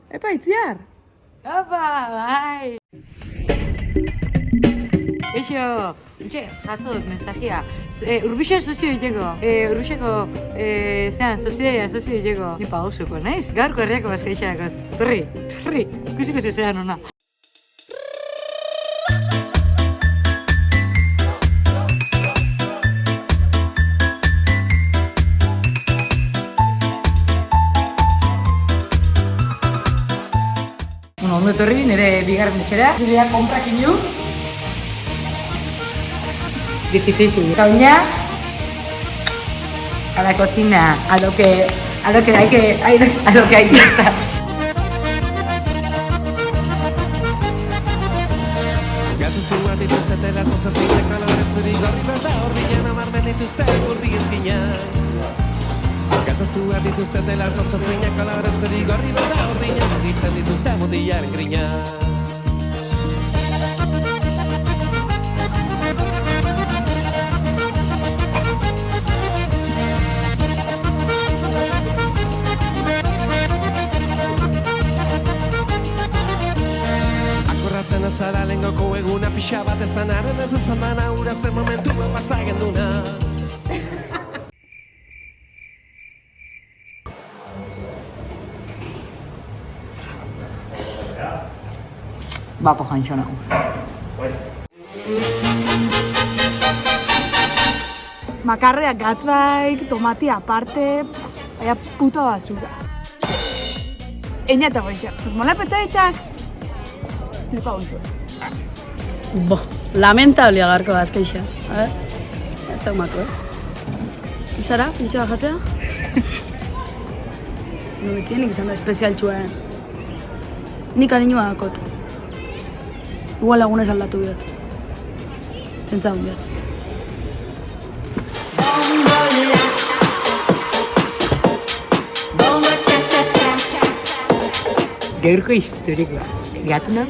Epa, itziar! Apa, bai! Eixo, jaso dut mensajea. Urbixen sozio diteko. Urbixeko, sozio diteko. Ni pausuko, naiz? Gaurko herriako bazkaixako. Torri, ikusiko zezean ona. Ondo etorri, nire bigarren etxera. Nire comprak inu. 16 caña a la cocina, a lo que hay que estar. Gatu zua dituztetela zozofinak balore zuri gorri berda horrian amarmen dituzte burdi ezkina. Gatu zua dituztetela zozofinak balore zuri gorri berda horrian ditzen dituzte mutilaren grina. Zara lengoko eguna pixa bat ezanaren ez ezan dana ura zen momentuan pasagen duna. Bapo janxo nago. Makarreak gatzaik, tomati aparte, vaya puta basura. Eñata goizak, mola petaitzak. Flipa gontzua. Bo, lamentable agarko bazkeixa. A ver, ez da humako, Izara, pintxe bajatea? No betienik izan da espezial txua, Nik arinua dakot. Igual lagunez aldatu biot. Pentsa hon biot. Gaurko historikoa. Gatuna,